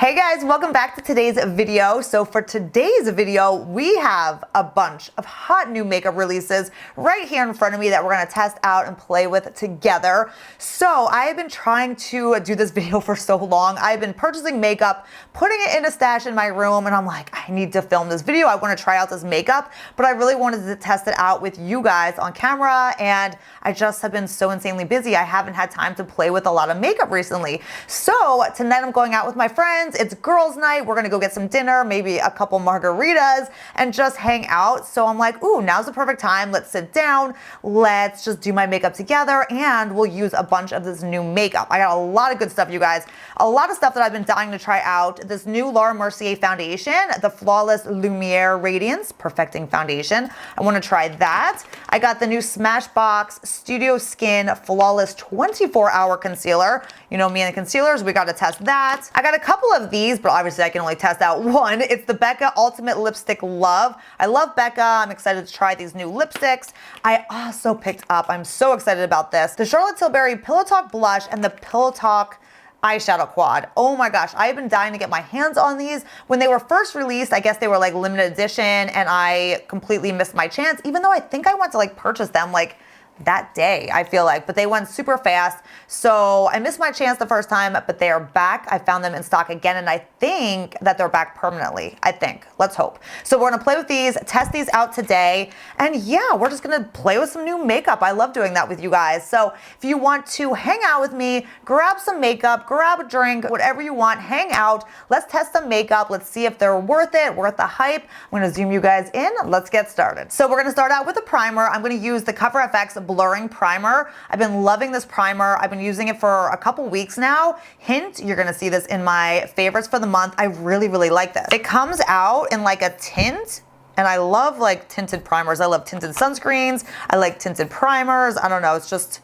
Hey guys, welcome back to today's video. So for today's video, we have a bunch of hot new makeup releases right here in front of me that we're gonna test out and play with together. So I have been trying to do this video for so long. I've been purchasing makeup, putting it in a stash in my room, and I'm like, I need to film this video. I wanna try out this makeup, but I really wanted to test it out with you guys on camera, and I just have been so insanely busy. I haven't had time to play with a lot of makeup recently. So tonight I'm going out with my friends. It's girls' night. We're gonna go get some dinner, maybe a couple margaritas, and just hang out. So I'm like, ooh, now's the perfect time. Let's sit down. Let's just do my makeup together, and we'll use a bunch of this new makeup. I got a lot of good stuff, you guys. A lot of stuff that I've been dying to try out. This new Laura Mercier foundation, the Flawless Lumiere Radiance Perfecting Foundation. I wanna try that. I got the new Smashbox Studio Skin Flawless 24-Hour Concealer. You know me and the concealers, we gotta test that. I got a couple of these, but obviously I can only test out one. It's the Becca Ultimate Lipstick Love. I love Becca. I'm excited to try these new lipsticks. I also picked up, I'm so excited about this, the Charlotte Tilbury Pillow Talk Blush and the Pillow Talk Eyeshadow Quad. Oh my gosh, I've been dying to get my hands on these. When they were first released, I guess they were like limited edition, and I completely missed my chance, even though I think I went to like purchase them like that day, I feel like, but they went super fast. So I missed my chance the first time, but they are back. I found them in stock again, and I think that they're back permanently. I think. Let's hope. So we're gonna play with these, test these out today, and yeah, we're just gonna play with some new makeup. I love doing that with you guys. So if you want to hang out with me, grab some makeup, grab a drink, whatever you want, hang out. Let's test some makeup. Let's see if they're worth it, worth the hype. I'm gonna zoom you guys in. Let's get started. So we're gonna start out with a primer. I'm gonna use the CoverFX Blurring Primer. I've been loving this primer. I've been using it for a couple weeks now. Hint, you're gonna see this in my favorites for the month. I really, really like this. It comes out in like a tint, and I love like tinted primers. I love tinted sunscreens. I like tinted primers. I don't know, it's just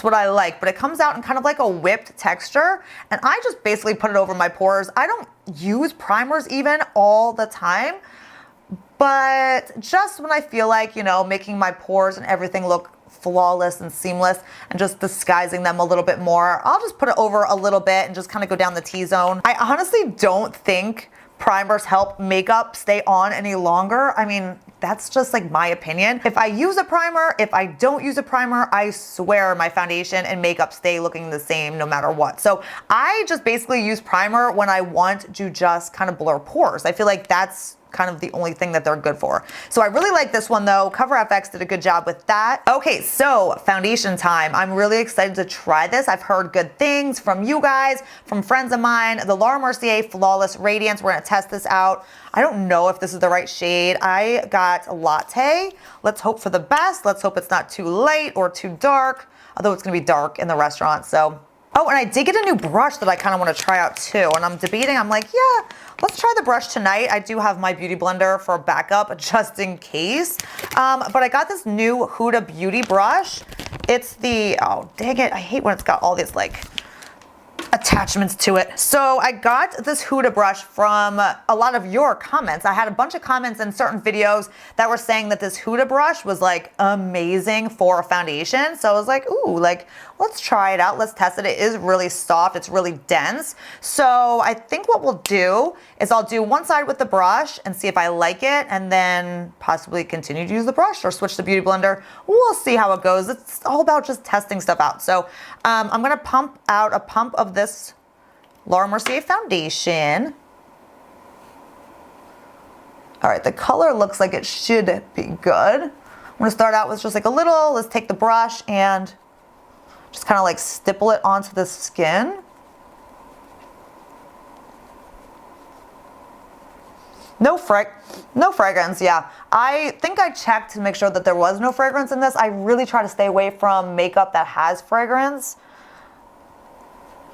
what I like. But it comes out in kind of like a whipped texture, and I just basically put it over my pores. I don't use primers even all the time, but just when I feel like, you know, making my pores and everything look flawless and seamless and just disguising them a little bit more, I'll just put it over a little bit and just kind of go down the T-zone. I honestly don't think primers help makeup stay on any longer. I mean, that's just like my opinion. If I use a primer, if I don't use a primer, I swear my foundation and makeup stay looking the same no matter what. So I just basically use primer when I want to just kind of blur pores. I feel like that's kind of the only thing that they're good for. So I really like this one though. CoverFX did a good job with that. Okay, so foundation time. I'm really excited to try this. I've heard good things from you guys, from friends of mine. The Laura Mercier Flawless Radiance. We're gonna test this out. I don't know if this is the right shade. I got Latte. Let's hope for the best. Let's hope it's not too light or too dark, although it's gonna be dark in the restaurant, so. Oh, and I did get a new brush that I kind of want to try out too. And I'm debating, I'm like, yeah, let's try the brush tonight. I do have my beauty blender for backup just in case. But I got this new Huda Beauty brush. It's the, oh, dang it. I hate when it's got all these like attachments to it. So I got this Huda brush from a lot of your comments. I had a bunch of comments in certain videos that were saying that this Huda brush was like amazing for a foundation. So I was like, ooh, like, let's try it out. Let's test it. It is really soft. It's really dense. So I think what we'll do is I'll do one side with the brush and see if I like it, and then possibly continue to use the brush or switch to beauty blender. We'll see how it goes. It's all about just testing stuff out. So I'm gonna pump out a pump of this Laura Mercier foundation. All right, the color looks like it should be good. I'm gonna start out with just like a little. Let's take the brush and just kind of like stipple it onto the skin. No fragrance, yeah. I think I checked to make sure that there was no fragrance in this. I really try to stay away from makeup that has fragrance.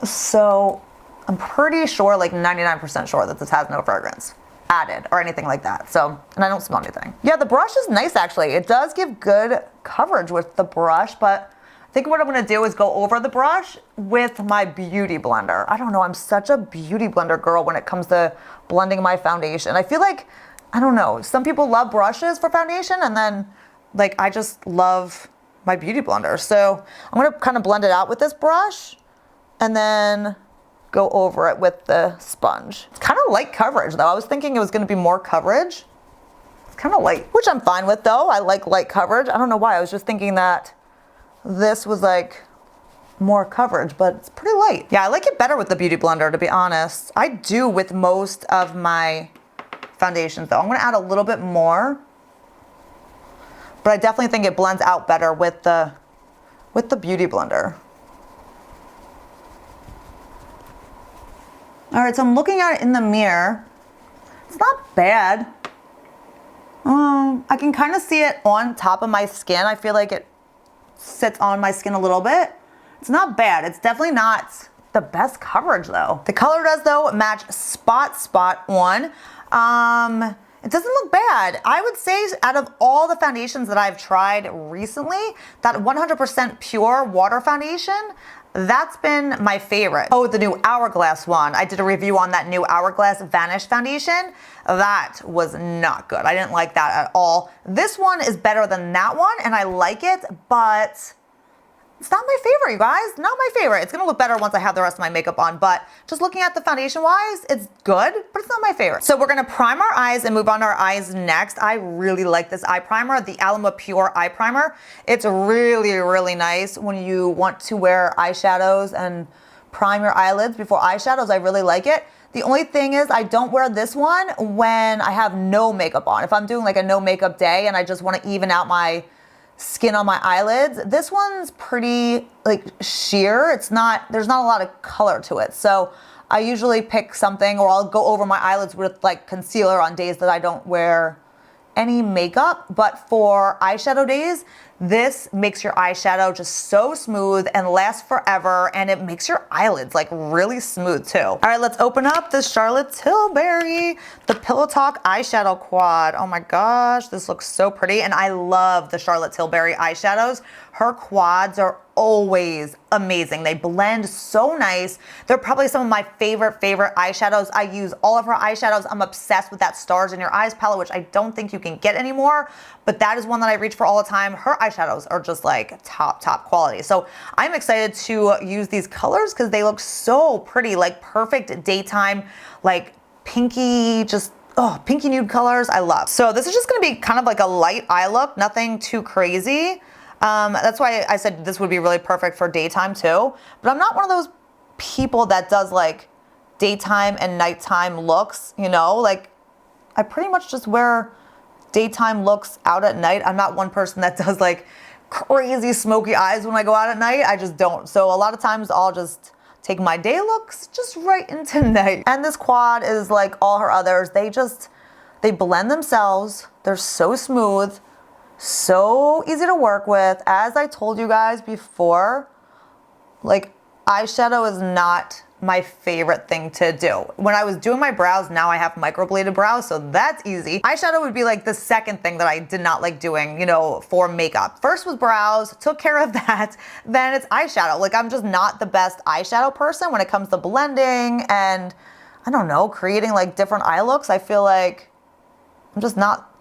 So I'm pretty sure, like 99% sure, that this has no fragrance added or anything like that. So, and I don't smell anything. Yeah, the brush is nice actually. It does give good coverage with the brush, but I think what I'm gonna do is go over the brush with my beauty blender. I don't know, I'm such a beauty blender girl when it comes to blending my foundation. I feel like, I don't know, some people love brushes for foundation, and then like I just love my beauty blender. So I'm gonna kind of blend it out with this brush and then go over it with the sponge. It's kind of light coverage though. I was thinking it was gonna be more coverage. It's kind of light, which I'm fine with though. I like light coverage. I don't know why, I was just thinking that this was like more coverage, but it's pretty light. Yeah, I like it better with the Beauty Blender, to be honest. I do with most of my foundations though. I'm gonna add a little bit more, but I definitely think it blends out better with the Beauty Blender. All right, so I'm looking at it in the mirror. It's not bad. I can kind of see it on top of my skin. I feel like it sits on my skin a little bit. It's not bad. It's definitely not the best coverage though. The color does though match spot on. It doesn't look bad. I would say out of all the foundations that I've tried recently, that 100% pure water foundation, that's been my favorite. Oh, the new Hourglass one. I did a review on that new Hourglass Vanish foundation. That was not good. I didn't like that at all. This one is better than that one and I like it, but it's not my favorite, you guys. Not my favorite. It's gonna look better once I have the rest of my makeup on, but just looking at the foundation wise, it's good, but it's not my favorite. So we're gonna prime our eyes and move on to our eyes next. I really like this eye primer, the Alma Pure Eye Primer. It's really, really nice when you want to wear eyeshadows and prime your eyelids before eyeshadows. I really like it. The only thing is I don't wear this one when I have no makeup on. If I'm doing like a no makeup day and I just wanna even out my skin on my eyelids, this one's pretty like sheer. It's not, there's not a lot of color to it. So I usually pick something, or I'll go over my eyelids with like concealer on days that I don't wear any makeup. But for eyeshadow days, this makes your eyeshadow just so smooth and lasts forever, and it makes your eyelids like really smooth too. All right, let's open up the Charlotte Tilbury, the Pillow Talk eyeshadow quad. Oh my gosh, this looks so pretty, and I love the Charlotte Tilbury eyeshadows. Her quads are always amazing. They blend so nice. They're probably some of my favorite eyeshadows. I use all of her eyeshadows. I'm obsessed with that Stars in Your Eyes palette, which I don't think you can get anymore, but that is one that I reach for all the time. Her eyeshadows are just like top quality. So I'm excited to use these colors because they look so pretty, like perfect daytime, like pinky, just pinky nude colors. I love. So this is just gonna be kind of like a light eye look, nothing too crazy. That's why I said this would be really perfect for daytime too. But I'm not one of those people that does like daytime and nighttime looks, you know, like I pretty much just wear daytime looks out at night. I'm not one person that does like crazy smoky eyes when I go out at night. I just don't. So a lot of times I'll just take my day looks just right into night. And this quad is like all her others. They blend themselves. They're so smooth. So easy to work with. As I told you guys before, like eyeshadow is not my favorite thing to do. When I was doing my brows, now I have microbladed brows, so that's easy. Eyeshadow would be like the second thing that I did not like doing, you know, for makeup. First was brows, took care of that, then it's eyeshadow. Like I'm just not the best eyeshadow person when it comes to blending and I don't know, creating like different eye looks. I feel like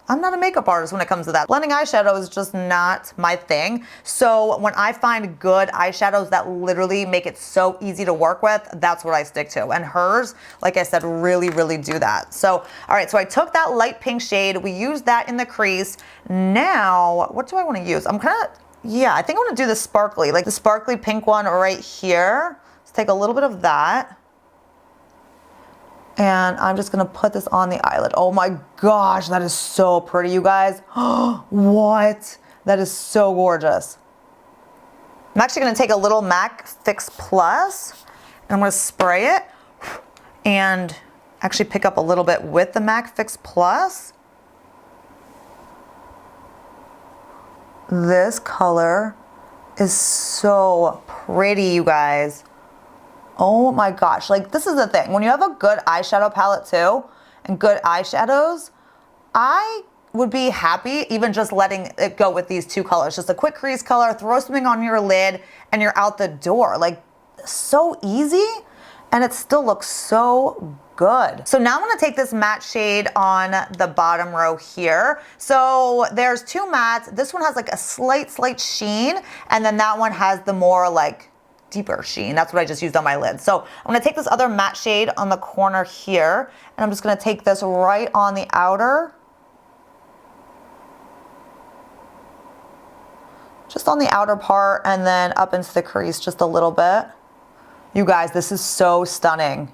I'm not a makeup artist when it comes to that. Blending eyeshadow is just not my thing. So when I find good eyeshadows that literally make it so easy to work with, that's what I stick to. And hers, like I said, really do that. So, all right, so I took that light pink shade. We used that in the crease. Now, what do I want to use? I think I want to do the sparkly, like the sparkly pink one right here. Let's take a little bit of that. And I'm just gonna put this on the eyelid. Oh my gosh, that is so pretty, you guys. What? That is so gorgeous. I'm actually gonna take a little MAC Fix Plus and I'm gonna spray it and actually pick up a little bit with the MAC Fix Plus. This color is so pretty, you guys. Oh my gosh, like this is the thing. When you have a good eyeshadow palette too, and good eyeshadows, I would be happy even just letting it go with these two colors. Just a quick crease color, throw something on your lid, and you're out the door. Like, so easy, and it still looks so good. So now I'm gonna take this matte shade on the bottom row here. So there's two mattes. This one has like a slight sheen, and then that one has the more like deeper sheen. That's what I just used on my lid. So I'm gonna take this other matte shade on the corner here, and I'm just gonna take this right on the outer. Just on the outer part, and then up into the crease just a little bit. You guys, this is so stunning.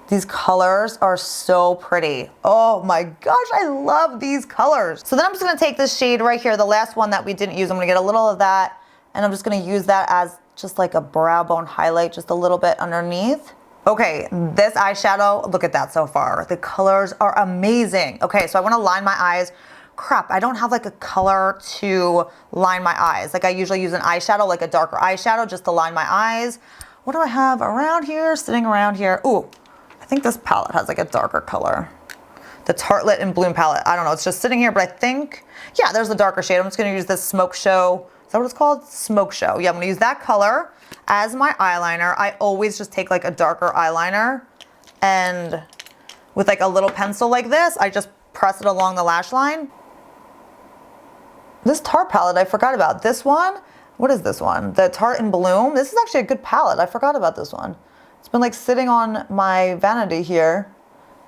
These colors are so pretty. Oh my gosh, I love these colors. So then I'm just gonna take this shade right here, the last one that we didn't use. I'm gonna get a little of that, and I'm just gonna use that as just like a brow bone highlight, just a little bit underneath. Okay, this eyeshadow, look at that so far. The colors are amazing. Okay, so I wanna line my eyes. Crap, I don't have like a color to line my eyes. Like I usually use an eyeshadow, like a darker eyeshadow just to line my eyes. What do I have around here, sitting around here? Ooh. I think this palette has like a darker color. The Tartelette in Bloom palette. I don't know, it's just sitting here, but I think, yeah, there's the darker shade. I'm just gonna use this Smoke Show. Is that what it's called? Smoke Show. Yeah, I'm gonna use that color as my eyeliner. I always just take like a darker eyeliner, and with like a little pencil like this, I just press it along the lash line. This Tarte palette, I forgot about. This one, what is this one? The Tarte in Bloom. This is actually a good palette. I forgot about this one. It's been like sitting on my vanity here.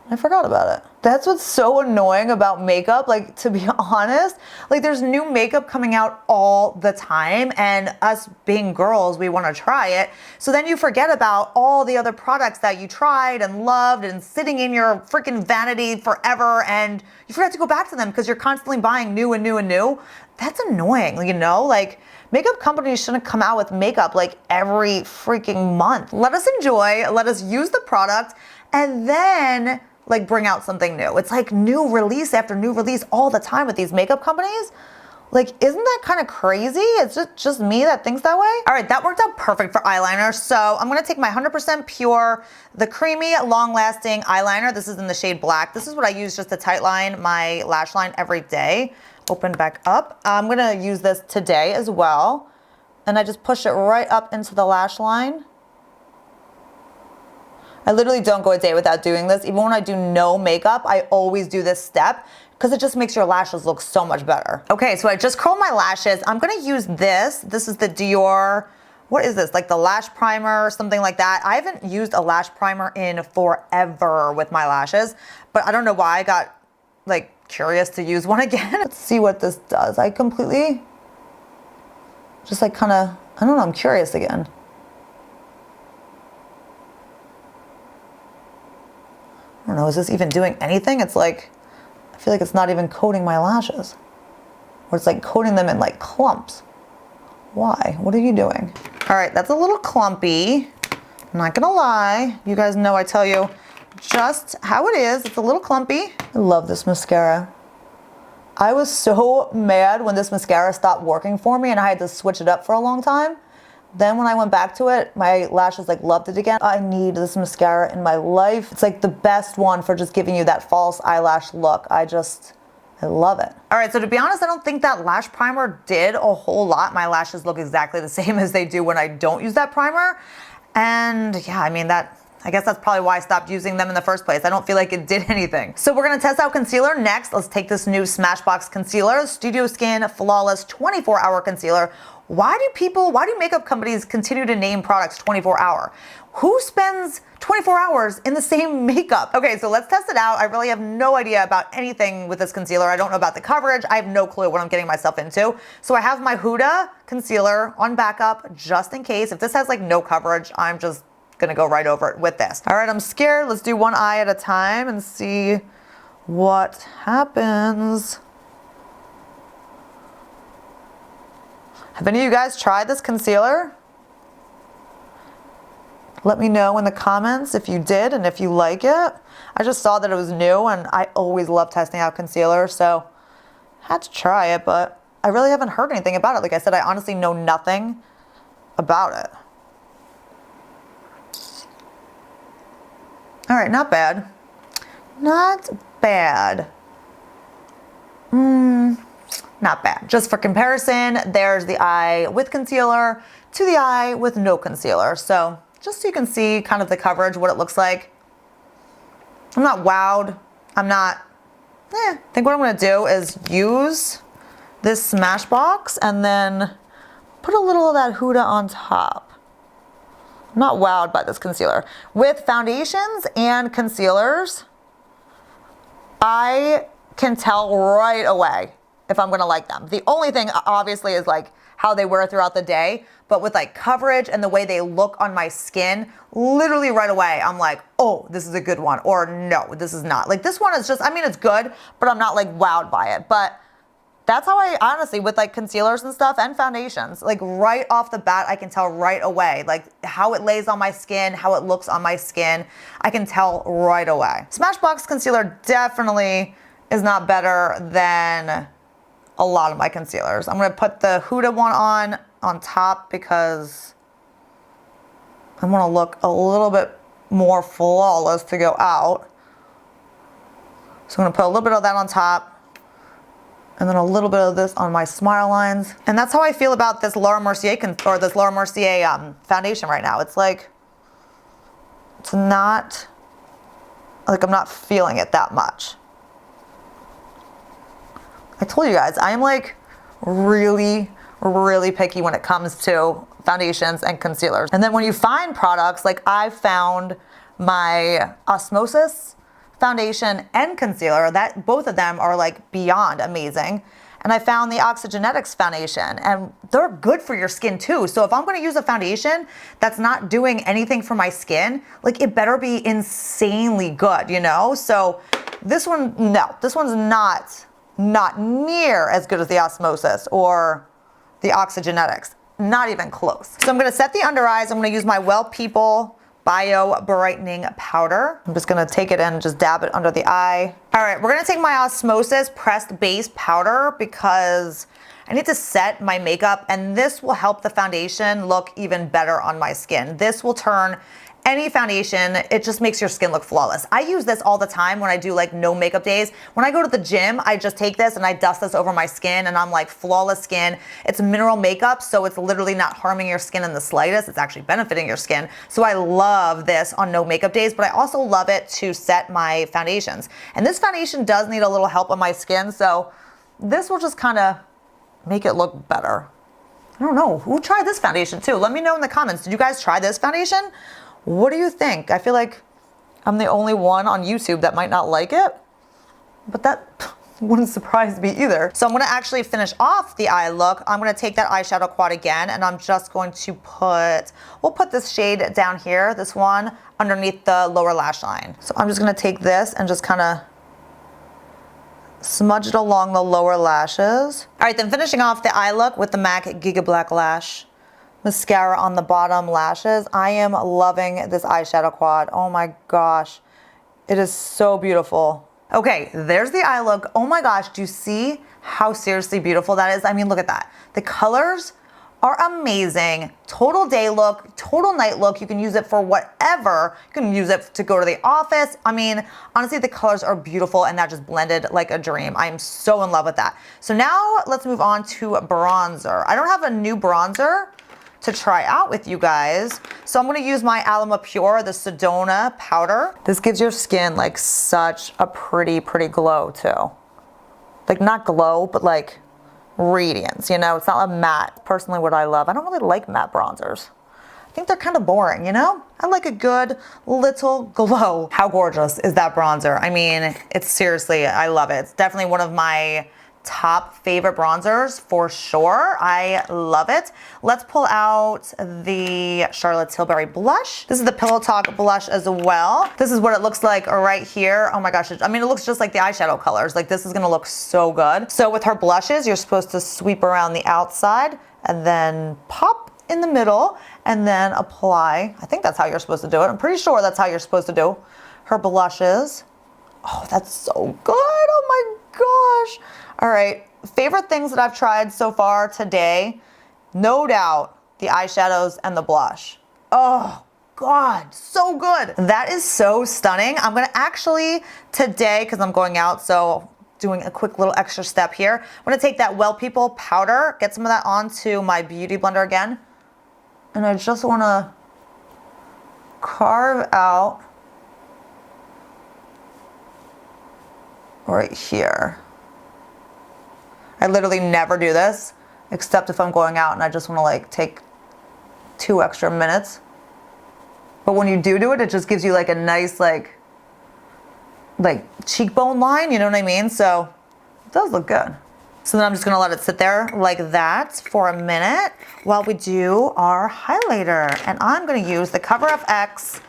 I forgot about it. That's what's so annoying about makeup. Like, to be honest, like there's new makeup coming out all the time, and us being girls, we want to try it. So then you forget about all the other products that you tried and loved and sitting in your freaking vanity forever, and you forget to go back to them because you're constantly buying new and new and new. That's annoying, you know? Like, makeup companies shouldn't come out with makeup like every freaking month. Let us enjoy, let us use the product, and then like bring out something new. It's like new release after new release all the time with these makeup companies. Like, isn't that kind of crazy? It's just me that thinks that way. All right, that worked out perfect for eyeliner. So I'm gonna take my 100% Pure, the creamy, long-lasting eyeliner. This is in the shade Black. This is what I use just to tightline my lash line every day. Open back up. I'm gonna use this today as well. And I just push it right up into the lash line. I literally don't go a day without doing this. Even when I do no makeup, I always do this step because it just makes your lashes look so much better. Okay, so I just curled my lashes. I'm gonna use this. This is the Dior, what is this? Like the lash primer or something like that. I haven't used a lash primer in forever with my lashes, but I don't know why I got like curious to use one again. Let's see what this does. I completely just like kind of, I don't know, I'm curious again. I don't know, is this even doing anything? It's like, I feel like it's not even coating my lashes. Or it's like coating them in like clumps. Why? What are you doing? All right, that's a little clumpy. I'm not gonna lie. You guys know I tell you just how it is. It's a little clumpy. I love this mascara. I was so mad when this mascara stopped working for me and I had to switch it up for a long time. Then when I went back to it, my lashes like loved it again. I need this mascara in my life. It's like the best one for just giving you that false eyelash look. I love it. All right, so to be honest, I don't think that lash primer did a whole lot. My lashes look exactly the same as they do when I don't use that primer. And yeah, I mean, I guess that's probably why I stopped using them in the first place. I don't feel like it did anything. So we're gonna test out concealer next. Let's take this new Smashbox concealer, Studio Skin Flawless 24-hour concealer. Why do makeup companies continue to name products 24-hour? Who spends 24 hours in the same makeup? Okay, so let's test it out. I really have no idea about anything with this concealer. I don't know about the coverage. I have no clue what I'm getting myself into. So I have my Huda concealer on backup just in case. If this has like no coverage, I'm just gonna go right over it with this. All right, I'm scared. Let's do one eye at a time and see what happens. Have any of you guys tried this concealer? Let me know in the comments if you did and if you like it. I just saw that it was new and I always love testing out concealer, so I had to try it, but I really haven't heard anything about it. Like I said, I honestly know nothing about it. All right, not bad. Not bad. Not bad. Just for comparison, there's the eye with concealer to the eye with no concealer. So just so you can see kind of the coverage, what it looks like. I'm not wowed. I think what I'm gonna do is use this Smashbox and then put a little of that Huda on top. I'm not wowed by this concealer. With foundations and concealers, I can tell right away if I'm gonna like them. The only thing obviously is like how they wear throughout the day, but with like coverage and the way they look on my skin, literally right away, I'm like, oh, this is a good one, or no, this is not. Like this one is just, I mean, it's good, but I'm not like wowed by it. But that's how I honestly, with like concealers and stuff and foundations, like right off the bat, I can tell right away, like how it lays on my skin, how it looks on my skin. I can tell right away. Smashbox concealer definitely is not better than a lot of my concealers. I'm gonna put the Huda one on top because I wanna look a little bit more flawless to go out. So I'm gonna put a little bit of that on top, and then a little bit of this on my smile lines. And that's how I feel about this Laura Mercier foundation right now. It's like, it's not, like I'm not feeling it that much. I told you guys, I am like really, really picky when it comes to foundations and concealers. And then when you find products, like I found my Osmosis foundation and concealer, that both of them are like beyond amazing. And I found the Oxygenetics foundation, and they're good for your skin too. So if I'm gonna use a foundation that's not doing anything for my skin, like it better be insanely good, you know? So this one, no, this one's not near as good as the Osmosis or the Oxygenetics, not even close. So I'm gonna set the under eyes. I'm gonna use my Well People Bio Brightening Powder. I'm just gonna take it and just dab it under the eye. All right, we're gonna take my Osmosis Pressed Base Powder because I need to set my makeup, and this will help the foundation look even better on my skin. This will turn any foundation, it just makes your skin look flawless. I use this all the time when I do like no makeup days. When I go to the gym, I just take this and I dust this over my skin, and I'm like flawless skin. It's mineral makeup, so it's literally not harming your skin in the slightest. It's actually benefiting your skin. So I love this on no makeup days, but I also love it to set my foundations. And this foundation does need a little help on my skin, so this will just kind of make it look better. I don't know, who tried this foundation too? Let me know in the comments. Did you guys try this foundation? What do you think? I feel like I'm the only one on YouTube that might not like it, but that wouldn't surprise me either. So I'm gonna actually finish off the eye look. I'm gonna take that eyeshadow quad again, and I'm just going to we'll put this shade down here, this one, underneath the lower lash line. So I'm just gonna take this and just kind of smudge it along the lower lashes. All right, then finishing off the eye look with the MAC Giga Black Lash mascara on the bottom lashes. I am loving this eyeshadow quad. Oh my gosh, it is so beautiful. Okay, there's the eye look. Oh my gosh, do you see how seriously beautiful that is? I mean, look at that. The colors are amazing. Total day look, total night look. You can use it for whatever. You can use it to go to the office. I mean, honestly, the colors are beautiful, and that just blended like a dream. I am so in love with that. So now let's move on to bronzer. I don't have a new bronzer to try out with you guys, so I'm gonna use my Alama Pure, the Sedona powder. This gives your skin like such a pretty glow too. Like not glow, but like radiance, you know? It's not a matte. Personally, what I love, I don't really like matte bronzers. I think they're kind of boring, you know? I like a good little glow. How gorgeous is that bronzer? I mean, it's seriously, I love it. It's definitely one of my top favorite bronzers for sure. I love it. Let's pull out the Charlotte Tilbury blush. This is the Pillow Talk blush as well. This is what it looks like right here. Oh my gosh, I mean, it looks just like the eyeshadow colors. Like this is gonna look so good. So with her blushes, you're supposed to sweep around the outside and then pop in the middle and then apply. I think that's how you're supposed to do it. I'm pretty sure that's how you're supposed to do her blushes. Oh, that's so good. Oh my gosh. All right, favorite things that I've tried so far today, no doubt the eyeshadows and the blush. Oh God, so good. That is so stunning. I'm gonna actually today, because I'm going out, so doing a quick little extra step here, I'm gonna take that Well People powder, get some of that onto my beauty blender again, and I just wanna carve out right here. I literally never do this, except if I'm going out and I just want to like take 2 extra minutes. But when you do it, it just gives you like a nice like cheekbone line, you know what I mean? So it does look good. So then I'm just gonna let it sit there like that for a minute while we do our highlighter. And I'm gonna use the Cover FX.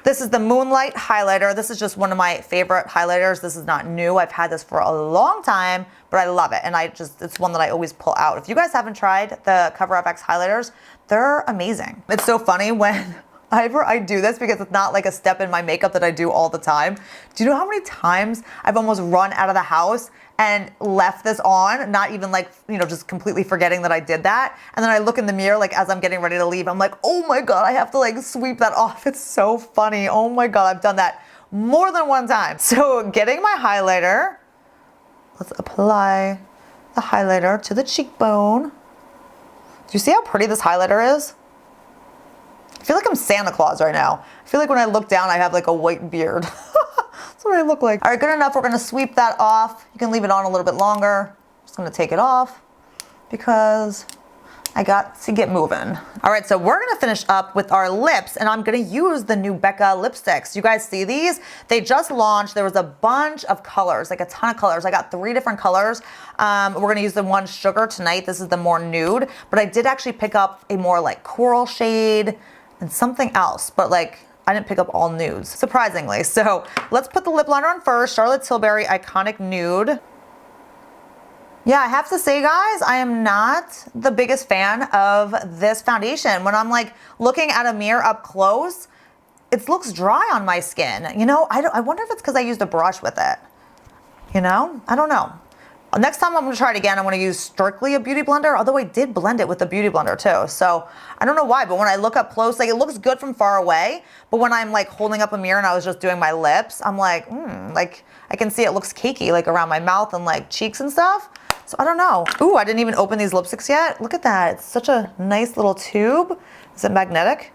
This is the Moonlight highlighter. This is just one of my favorite highlighters. This is not new. I've had this for a long time, but I love it. And it's one that I always pull out. If you guys haven't tried the Cover FX highlighters, they're amazing. It's so funny when I do this because it's not like a step in my makeup that I do all the time. Do you know how many times I've almost run out of the house and left this on, not even like, you know, just completely forgetting that I did that. And then I look in the mirror, like as I'm getting ready to leave, I'm like, oh my God, I have to like sweep that off. It's so funny. Oh my God, I've done that more than one time. So getting my highlighter, let's apply the highlighter to the cheekbone. Do you see how pretty this highlighter is? I feel like I'm Santa Claus right now. I feel like when I look down, I have like a white beard. That's what I look like. All right, good enough. We're gonna sweep that off. You can leave it on a little bit longer. Just gonna take it off because I got to get moving. All right, so we're gonna finish up with our lips, and I'm gonna use the new Becca lipsticks. You guys see these? They just launched. There was a bunch of colors, like a ton of colors. I got 3 different colors. We're gonna use the one Sugar tonight. This is the more nude, but I did actually pick up a more like coral shade and something else, but like I didn't pick up all nudes, surprisingly. So let's put the lip liner on first. Charlotte Tilbury Iconic Nude. Yeah, I have to say, guys, I am not the biggest fan of this foundation. When I'm like looking at a mirror up close, it looks dry on my skin. You know, I wonder if it's because I used a brush with it. You know, I don't know. Next time I'm gonna try it again, I'm gonna use strictly a beauty blender, although I did blend it with a beauty blender too. So I don't know why, but when I look up close, like it looks good from far away, but when I'm like holding up a mirror and I was just doing my lips, I'm like, like I can see it looks cakey, like around my mouth and like cheeks and stuff. So I don't know. Ooh, I didn't even open these lipsticks yet. Look at that, it's such a nice little tube. Is it magnetic?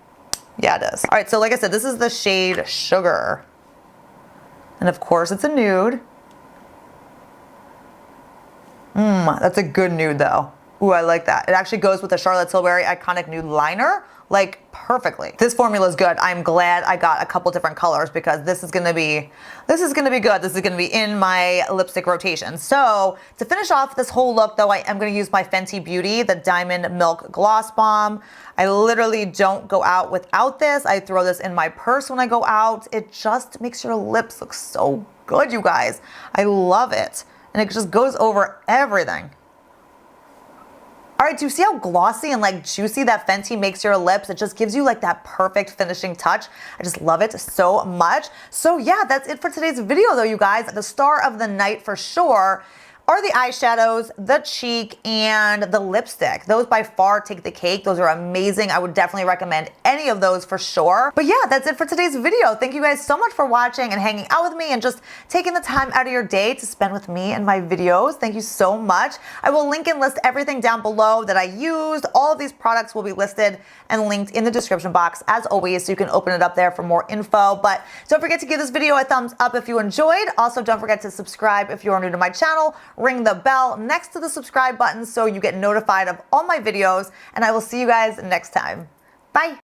Yeah, it is. All right, so like I said, this is the shade Sugar. And of course it's a nude. That's a good nude though. Ooh, I like that. It actually goes with the Charlotte Tilbury Iconic Nude Liner, like perfectly. This formula is good. I'm glad I got a couple different colors because this is gonna be good. This is gonna be in my lipstick rotation. So to finish off this whole look though, I am gonna use my Fenty Beauty, the Diamond Milk Gloss Bomb. I literally don't go out without this. I throw this in my purse when I go out. It just makes your lips look so good, you guys. I love it. And it just goes over everything. All right, do you see how glossy and like juicy that Fenty makes your lips? It just gives you like that perfect finishing touch. I just love it so much. So yeah, that's it for today's video though, you guys. The star of the night for sure are the eyeshadows, the cheek, and the lipstick. Those by far take the cake. Those are amazing. I would definitely recommend any of those for sure. But yeah, that's it for today's video. Thank you guys so much for watching and hanging out with me and just taking the time out of your day to spend with me and my videos. Thank you so much. I will link and list everything down below that I used. All of these products will be listed and linked in the description box as always, so you can open it up there for more info. But don't forget to give this video a thumbs up if you enjoyed. Also, don't forget to subscribe if you are new to my channel. Ring the bell next to the subscribe button so you get notified of all my videos, and I will see you guys next time. Bye.